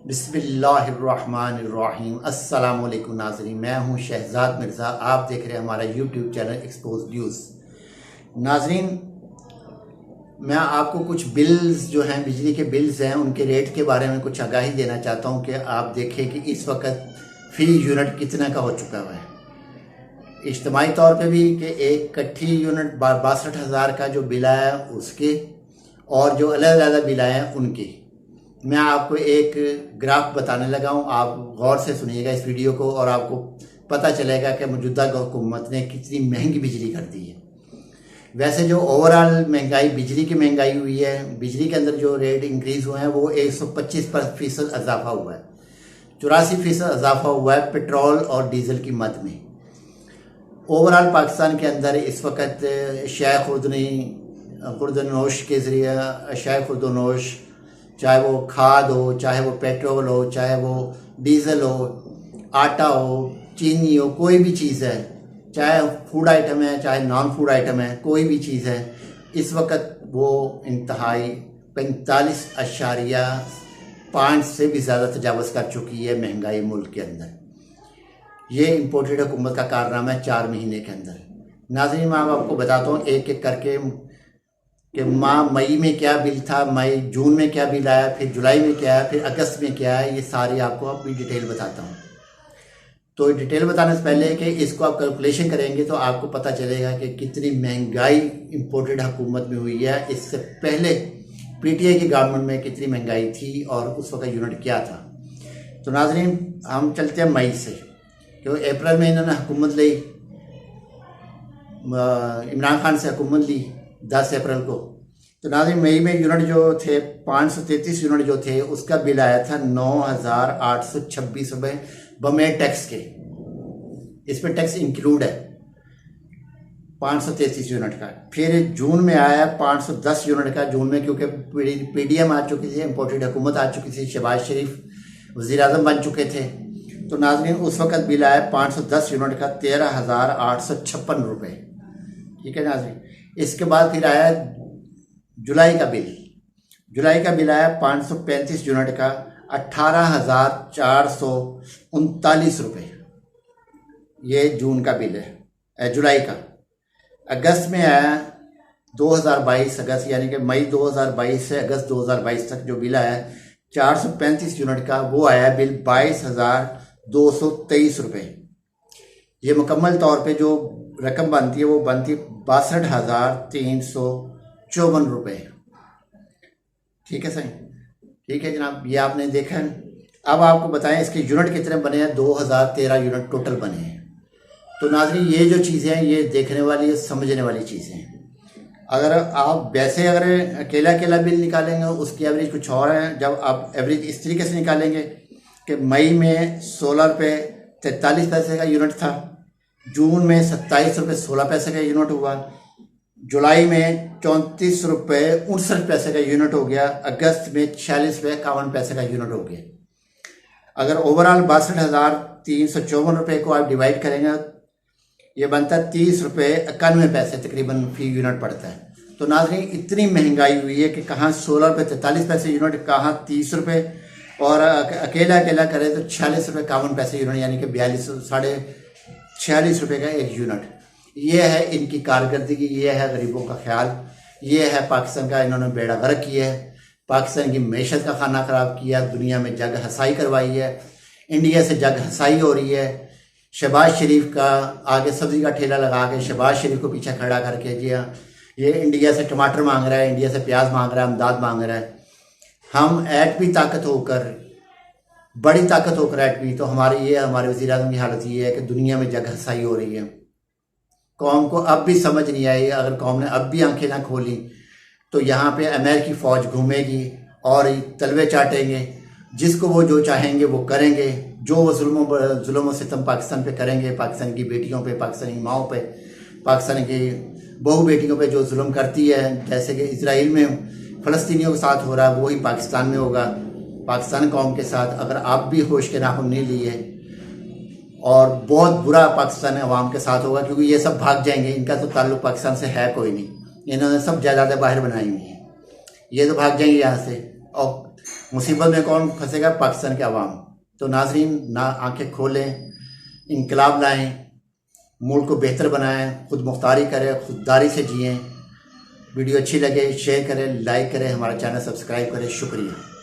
बिस्मिल्लाहिर्रहमानिर्रहीम। अस्सलाम वालेकुम नाज़रीन, मैं हूं शहजाद मिर्ज़ा। आप देख रहे हैं हमारा यूट्यूब चैनल एक्सपोज न्यूज़। नाज़रीन, मैं आपको कुछ बिल्स जो हैं, बिजली के बिल्स हैं, उनके रेट के बारे में कुछ आगाही देना चाहता हूं कि आप देखें कि इस वक्त फ़ी यूनिट कितना का हो चुका हुआ है। इज्तिमाई तौर पे भी कि एक कट्ठी यूनिट 62,000 का जो बिल आया उसके, और जो अलग अलग बिल आए हैं उनके। मैं आपको एक ग्राफ बताने लगा हूँ, आप गौर से सुनिएगा इस वीडियो को और आपको पता चलेगा कि मौजूदा हुकूमत ने कितनी महंगी बिजली कर दी है। वैसे जो ओवरऑल महंगाई, बिजली की महंगाई हुई है, बिजली के अंदर जो रेट इंक्रीज़ हुए हैं वो 125% इजाफा हुआ है। 84% इजाफा हुआ है पेट्रोल और डीजल की मद में। ओवरऑल पाकिस्तान के अंदर इस वक्त शाय खुर्दनोश के ज़रिए, शाय खुर्दनोश, चाहे वो खाद हो, चाहे वो पेट्रोल हो, चाहे वो डीजल हो, आटा हो, चीनी हो, कोई भी चीज़ है, चाहे फूड आइटम है चाहे नॉन फूड आइटम है, कोई भी चीज़ है, इस वक्त वो इंतहाई 45.5 से भी ज़्यादा तजावज़ कर चुकी है महंगाई मुल्क के अंदर। ये इम्पोर्टेड हुकूमत का कारनामा है 4 महीने के अंदर। नाज़रीन, मैं आपको बताता हूँ एक एक करके कि मई में क्या बिल था, जून में क्या बिल आया, फिर जुलाई में क्या है, फिर अगस्त में क्या है, ये सारी आपको अपनी डिटेल बताता हूँ। तो डिटेल बताने से पहले कि इसको आप कैलकुलेशन करेंगे तो आपको पता चलेगा कि कितनी महंगाई इम्पोर्टेड हुकूमत में हुई है। इससे पहले पीटीआई की गवर्नमेंट में कितनी महंगाई थी और उस वक्त यूनिट क्या था। तो नाज़रीन, हम चलते हैं मई से, क्योंकि अप्रैल में इन्होंने हुकूमत ली, इमरान खान से हुकूमत ली 10 अप्रैल को। तो नाज़रीन, मई में यूनिट जो थे 533 यूनिट जो थे, उसका बिल आया था 9,826 रुपये बमे टैक्स के। इस पर टैक्स इंक्लूड है 533 यूनिट का। फिर जून में आया 510 यूनिट का, जून में, क्योंकि पीडीएम आ चुकी थी, इम्पोर्टेड हुकूमत आ चुकी थी, शहबाज शरीफ वज़ीर आज़म बन चुके थे। तो नाज़रीन, उस वक्त बिल आया 510 यूनिट का 13,856 रुपये। ठीक है नाज़रीन। इसके बाद फिर आया जुलाई का बिल। जुलाई का बिल आया 535 यूनिट का 18,439 रुपये। ये जून का बिल है, जुलाई का। अगस्त में आया 2022 अगस्त, यानी कि मई 2022 से अगस्त 2022 तक जो बिल आया 435 यूनिट का, वो आया बिल 22,223 रुपये। ये मुकम्मल तौर पे जो रकम बनती है वो बनती 62,354 रुपये। ठीक है सही, ठीक है जनाब, ये आपने देखा है। अब आपको बताएं इसके यूनिट कितने बने हैं। 2013 यूनिट टोटल बने हैं। तो नाज़रीन, ये जो चीज़ें हैं ये देखने वाली, ये समझने वाली चीज़ें हैं। अगर आप वैसे अकेला अकेला बिल निकालेंगे उसकी एवरेज कुछ और है। जब आप एवरेज इस तरीके से निकालेंगे कि मई में 16 रुपये 43 पैसे का यूनिट था, जून में 27 रुपये 16 पैसे का यूनिट हुआ, जुलाई में 34 रुपये 59 पैसे का यूनिट हो गया, अगस्त में 46 रुपये 51 पैसे का यूनिट हो गया। अगर ओवरऑल 62,354 रुपये को आप डिवाइड करेंगे, ये बनता है 30 रुपये 91 पैसे तकरीबन फी यूनिट पड़ता है। तो नाज़रीन, इतनी महंगाई हुई है कि कहाँ 16 रुपये 43 पैसे यूनिट, कहाँ 30 रुपये, और अकेला अकेला करें तो 46 रुपये 51 पैसे यूनिट, यानी कि 46 रुपये का एक यूनिट। ये है इनकी कारकर्दगी, ये है गरीबों का ख्याल, ये है पाकिस्तान का इन्होंने बेड़ा गर्क किया है, पाकिस्तान की मैशत का खाना ख़राब किया, दुनिया में जग हसाई करवाई है, इंडिया से जग हसाई हो रही है। शहबाज शरीफ का आगे सब्ज़ी का ठेला लगा के शहबाज शरीफ को पीछे खड़ा करके, जी हाँ, ये इंडिया से टमाटर मांग रहा है, इंडिया से प्याज मांग रहा है, अमदाद मांग रहा है। हम एटमी ताकत होकर, बड़ी ताकत होकर एटमी, तो हमारे वज़ीर आज़म की हालत ये है कि दुनिया में जग हसाई हो रही है। कौम को अब भी समझ नहीं आई। अगर कौम ने अब भी आंखें ना खोली तो यहाँ पे अमेरिकी फ़ौज घूमेगी और तलवे चाटेंगे, जिसको वो जो चाहेंगे वो करेंगे, जो वो जुल्म और सितम पाकिस्तान पे करेंगे, पाकिस्तान की बेटियों पे, पाकिस्तानी माओं पे, पाकिस्तान की बहू बेटियों पे जो जुल्म करती है, जैसे कि इजराइल में फ़लस्तीनियों के साथ हो रहा है, वही पाकिस्तान में होगा, पाकिस्तान कौम के साथ। अगर आप भी होश के नाखून नहीं लिए, और बहुत बुरा पाकिस्तान अवाम के साथ होगा, क्योंकि ये सब भाग जाएंगे। इनका तो ताल्लुक़ पाकिस्तान से है कोई नहीं, इन्होंने सब जायदादें बाहर बनाई हुई हैं, ये तो भाग जाएंगे यहाँ से। और मुसीबत में कौन फंसेगा? पाकिस्तान के अवाम। तो नाजरीन, ना आंखें खोलें, इनकलाब लाएं, मुल्क को बेहतर बनाएं, खुद मुख्तारी करें, खुददारी से जिएं। वीडियो अच्छी लगे शेयर करें, लाइक करें, हमारा चैनल सब्सक्राइब करें। शुक्रिया।